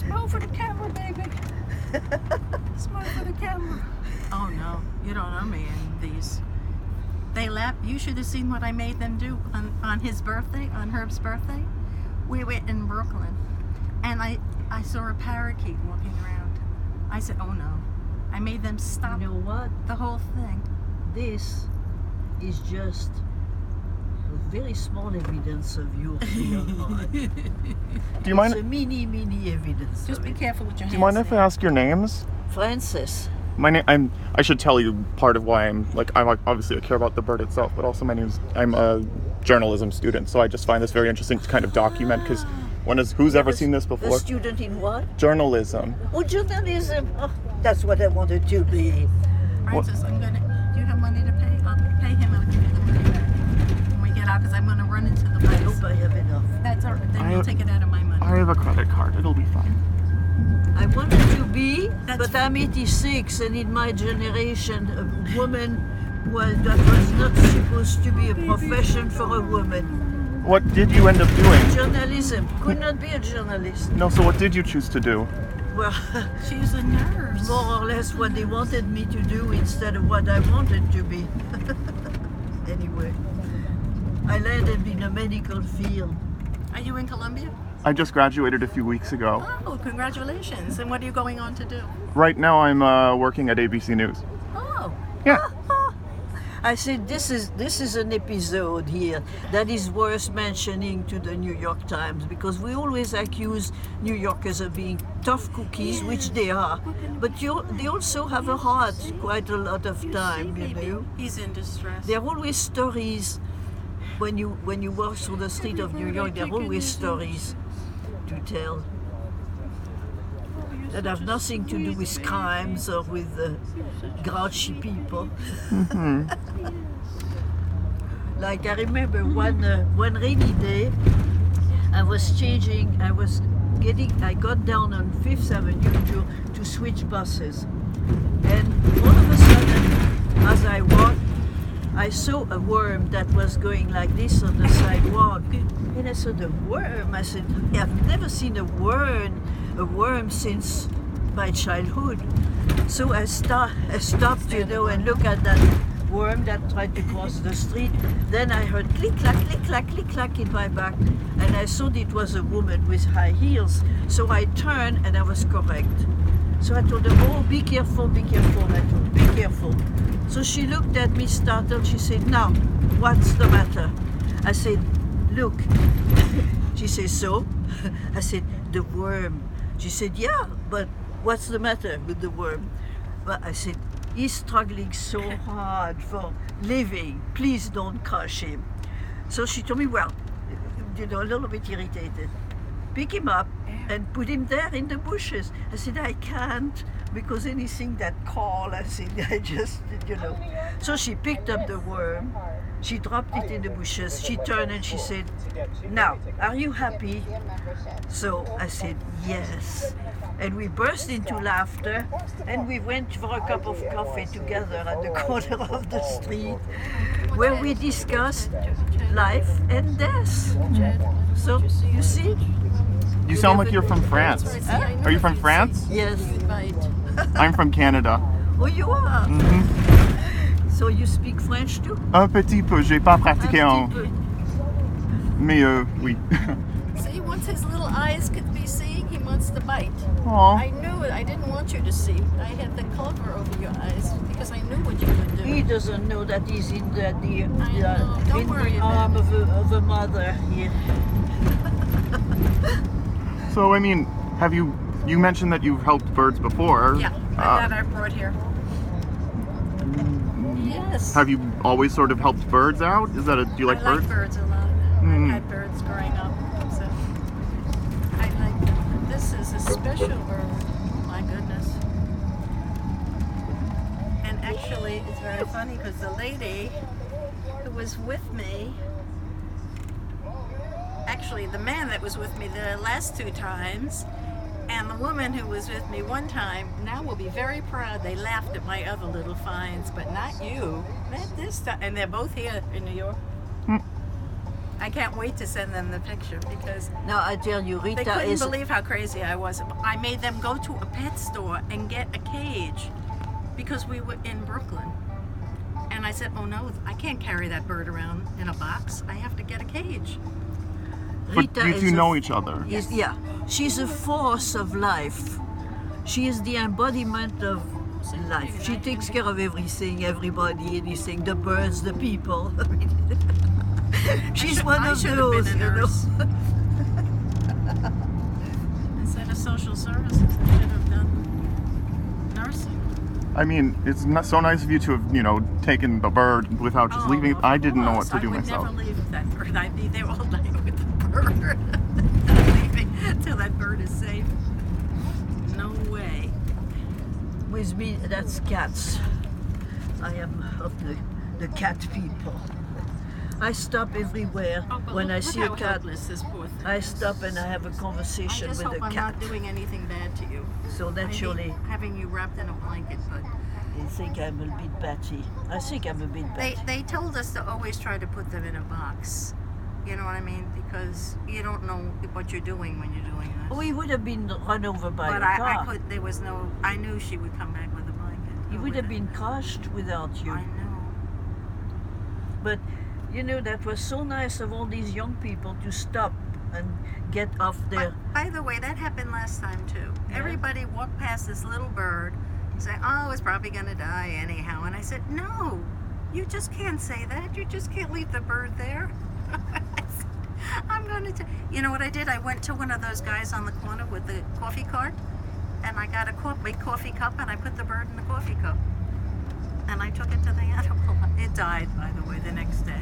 Smile for the camera, baby. Smile for the camera. Oh no, you don't know me in these. They laugh. You should have seen what I made them do on his birthday, on Herb's birthday. We were in Brooklyn, and I saw a parakeet walking around. I said, oh no. I made them stop. You know what? The whole thing. This is just a very small evidence of your real heart. Do you mind? It's a mini evidence. Just be careful with your hands. Do you mind if I ask your names? Francis. My name. I should tell you part of why I'm obviously I care about the bird itself, but also I'm a journalism student, so I just find this very interesting to kind of document because who's ever seen this before? A student in what? Journalism. Oh, journalism. Oh, that's what I wanted to be. Francis, do you have money to pay? I'll pay him. I'll give you the money back when we get out because I'm going to run into the bus. I hope I have enough. That's all right. Then you'll take it out of my money. I have a credit card. It'll be fine. I wanted to be, but I'm 86, and in my generation, a woman that was not supposed to be a profession for a woman. What did you end up doing? Journalism. Could not be a journalist. No, so what did you choose to do? Well, she's a nurse. More or less what they wanted me to do instead of what I wanted to be. Anyway, I landed in a medical field. Are you in Columbia? I just graduated a few weeks ago. Oh, congratulations. And what are you going on to do? Right now I'm working at ABC News. Oh. Yeah. I said this is an episode here that is worth mentioning to the New York Times because we always accuse New Yorkers of being tough cookies, which they are, but they also have a heart quite a lot of time, you know. He's in distress. There are always stories when you walk through the street of New York. There are always stories to tell that have nothing to do with crimes or with grouchy people. Mm-hmm. Like I remember one rainy day, I got down on Fifth Avenue to switch buses, and all of a sudden, as I walked, I saw a worm that was going like this on the sidewalk, and I saw the worm. I said, I've never seen a worm since my childhood. So I stopped, you know, and looked at that worm that tried to cross the street. Then I heard click clack, click clack, click clack in my back, and I thought it was a woman with high heels. So I turned, and I was correct. So I told her, oh, be careful, be careful. I told her, be careful. So she looked at me startled. She said, now, what's the matter? I said, look. She said, so? I said, the worm. She said, yeah, but what's the matter with the worm? But I said, he's struggling so hard for living. Please don't crush him. So she told me, well, you know, a little bit irritated. Pick him up and put him there in the bushes. I said, I can't, because anything that call, I said, I just, you know. So she picked up the worm. She dropped it in the bushes. She turned and she said, now, are you happy? So I said, yes. And we burst into laughter, and we went for a cup of coffee together at the corner of the street, where we discussed life and death. So, you see? You sound like you're from France. Are you from France? Yes. I'm from Canada. Oh, you are? Mm-hmm. So you speak French too? Un petit peu, j'ai pas pratiqué Un petit peu. Mais oui. See, once his little eyes could be seeing, he wants to bite. Aww. I knew it. I didn't want you to see. I had the cover over your eyes because I knew what you would do. He doesn't know that he's in the arm of a mother here. So, I mean, you mentioned that you've helped birds before. Yeah, that I brought here. Yes. Have you always sort of helped birds out? Do you like birds? I like birds a lot. Mm. I've had birds growing up, so I like them. This is a special bird. My goodness. And actually, it's very funny because the lady who was with me, actually the man that was with me the last two times, and the woman who was with me one time now will be very proud. They laughed at my other little finds, but not you. Not this time. And they're both here in New York. I can't wait to send them the picture because Now I tell you, they Rita couldn't is. believe how crazy I was. I made them go to a pet store and get a cage because we were in Brooklyn. And I said, oh no, I can't carry that bird around in a box. I have to get a cage. But you two know each other. Yeah, she's a force of life. She is the embodiment of life. She takes care of everything, everybody, anything, the birds, the people. She's one of should those, have been a you know. nurse. Instead of social services, I should have done nursing. I mean, it's not so nice of you to have, taken the bird without just leaving it. of I didn't know what course. to do I would myself. never leave that bird. I'd be there all night with the bird. Not leaving till that bird is safe. No way. With me, that's cats. I am of the cat people. I stop everywhere Oh, but when I look see how a cat. helpless this poor thing I is. stop and I have a I conversation just with hope the I'm cat. not doing anything bad to you. So naturally, Having you wrapped in a blanket, but they think I'm a bit batty. I think I'm a bit batty. they told us to always try to put them in a box. You know what I mean? Because you don't know what you're doing when you're doing this. Oh, he would have been run over by But a car. I could. There was no. I knew she would come back with a blanket. He or would with have a- been crushed without you. I know. But that was so nice of all these young people to stop and get off their. By the way, that happened last time too. Yeah. Everybody walked past this little bird, saying, "Oh, it's probably gonna die anyhow." And I said, "No, you just can't say that. You just can't leave the bird there." I'm going to. You know what I did? I went to one of those guys on the corner with the coffee cart, and I got a big coffee cup, and I put the bird in the coffee cup, and I took it to the animal. It died, by the way, the next day.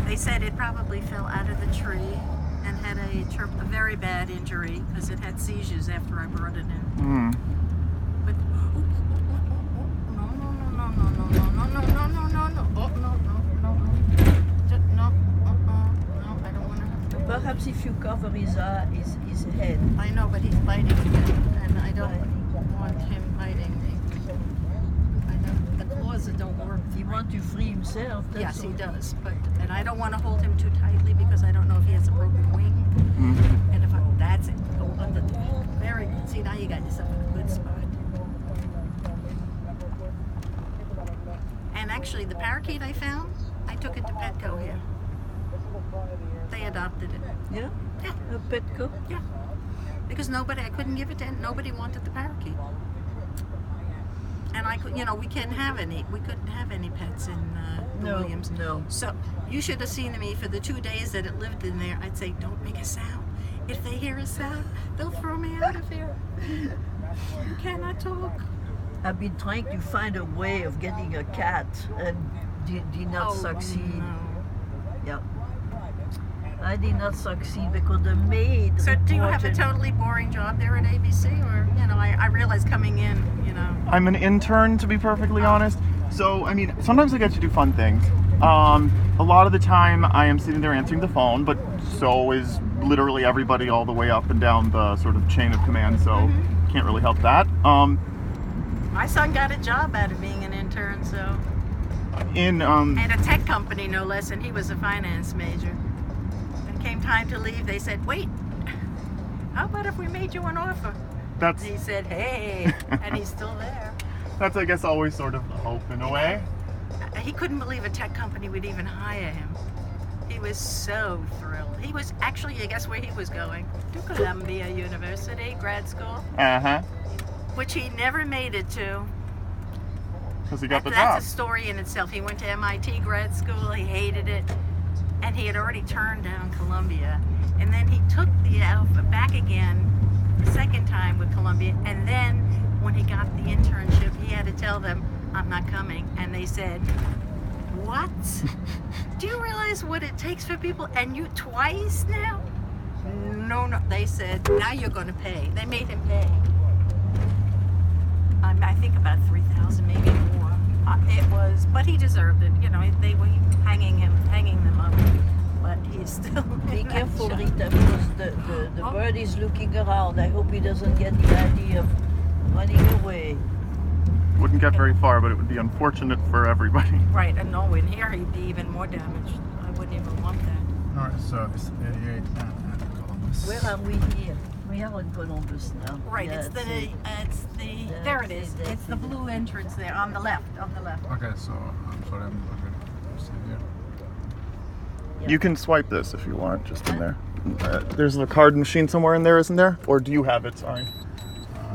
They said it probably fell out of the tree and had a very bad injury because it had seizures after I brought it in. Hmm. But no, I don't want to. Perhaps if you cover his head. I know, but he's biting me, and I don't want him biting me. I know the claws don't work. He wants to free himself. That's Yes, he all. does, and I don't want to hold him too tightly because I don't know if he has a broken wing. Mm-hmm. And if that's it, go under the very good. See, now you got yourself in a good spot. And actually, the parakeet I found, I took it to Petco here. They adopted it. Yeah? Yeah, A Petco? yeah. Because I couldn't give it to, nobody wanted the parakeet. And I could, we couldn't have any pets in No, Williams. no. So you should have seen me for the 2 days that it lived in there. I'd say, don't make a sound. If they hear a sound, they'll throw me out of here. You cannot talk. I've been trying to find a way of getting a cat and did not succeed. No. Yeah. I did not succeed because the maid. So do you have a reported- totally boring job there at ABC, or I realize coming in, I'm an intern, to be perfectly honest. So, I mean, sometimes I get to do fun things. A lot of the time I am sitting there answering the phone, but so is literally everybody all the way up and down the sort of chain of command, so can't really help that. my son got a job out of being an intern, so at a tech company no less, and he was a finance major. When it came time to leave, they said, "Wait, how about if we made you an offer?" That's He said, "Hey," and he's still there. that's I guess always sort of the hope in a way. He couldn't believe a tech company would even hire him. He was so thrilled. He was actually, guess where he was going? To Columbia University, grad school, Uh-huh. which he never made it to. Because he got the That's job. a story in itself. He went to MIT grad school, he hated it, and he had already turned down Columbia. And then he took the alpha back again the second time with Columbia, and then when he got the internship, he had to tell them, "I'm not coming." And they said, "What? Do you realize what it takes for people? And you twice now?" No. They said, "Now you're going to pay." They made him pay. I think about $3,000, maybe more. It was, but he deserved it. They were hanging them up. But he's still. Be careful, Rita, because the bird is looking around. I hope he doesn't get the idea of running away. Wouldn't get very far, but it would be unfortunate for everybody. Right, and no, in here he'd be even more damaged. I wouldn't even want that. Alright, so it's 88 and Columbus. Where are we here? We are in Columbus now. Right, Yeah, it's the there it is. It's the blue entrance there on the left. Okay, so I'm sorry, I'm going to sit here. Yeah. You can swipe this if you want, just in there. There's a card machine somewhere in there, isn't there? Or do you have it? Sorry.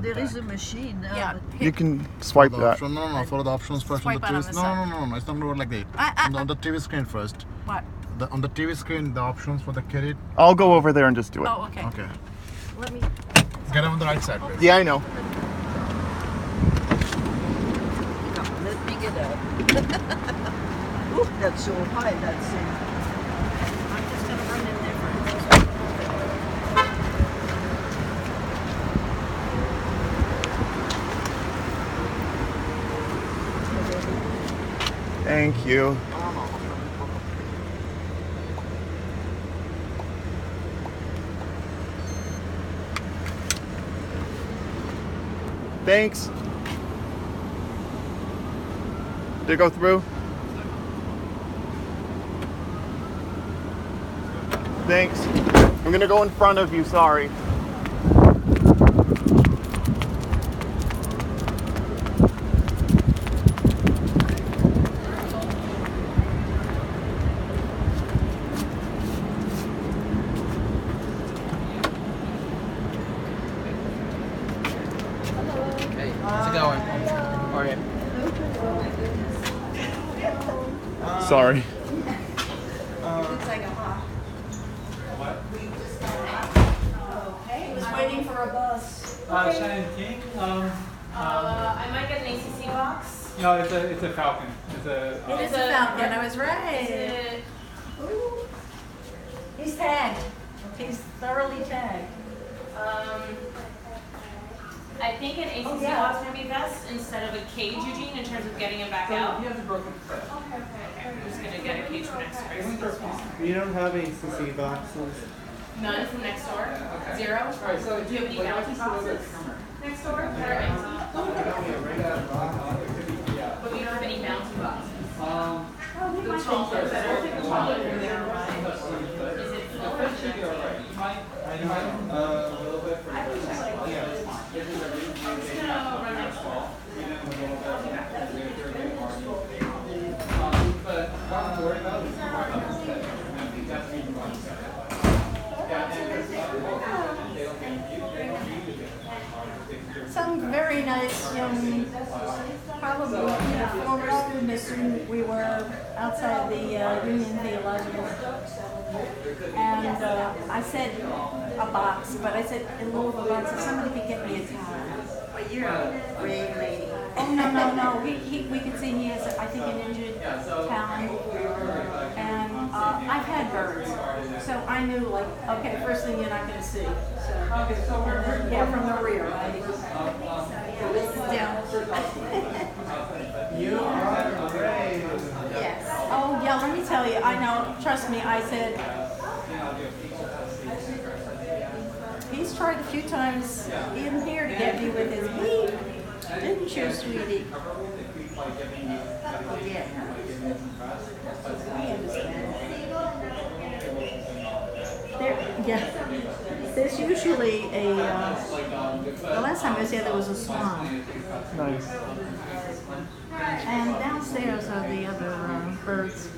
There is a machine. Yeah. You can swipe Follow the that. option. No, follow the options first on the Swipe out on TV. the side. No, it's not going like that. On the TV screen first. What? On the TV screen, the options for the credit. I'll go over there and just do it. Oh, okay. Okay. Let me. Get on the right side, please. Yeah, I know. Let me get up. Ooh, that's so high, that thing. I'm just gonna run in there for Thank you. Thanks. Did it go through? Thanks. I'm gonna go in front of you, sorry. How's it going? How are you? Sorry. waiting for a bus. Shannon King. I might get an ACC box. No, it's a Falcon. It's It is a Falcon. I was Is right. it? He's tagged. He's thoroughly tagged. I think an ACC box might be best instead of a cage, Eugene, in terms of getting him back out. He has a broken foot. Okay, I'm just gonna get a cage for next Christmas. We don't have any CC boxes. None from next door. Zero. Alright, so Do you have any bouncy boxes next door that are empty? But we don't have any bouncy boxes. The tall ones that are taller than they are wide. Is it full or is it empty? A little bit for I'm just gonna run next door. but what I'm worried about is Some very nice young, probably former students who we were outside the Union Theological. And I said a box, but I said in lieu of a box, if somebody could get me a towel. But you're a brave lady. Oh, no. We could see he has, I think, an injured talon. And I've had birds. So I knew, like, okay, first thing you're not going to see. So, yeah, from the rear, right? Down. You are brave. Yes. Oh, yeah, let me tell you, I know, trust me, I said, he's tried a few times in here to get me with his beep. Didn't you, sweetie? Yeah. I understand. There's usually a, the last time I was here, there was a swan. Nice. And downstairs are the other birds.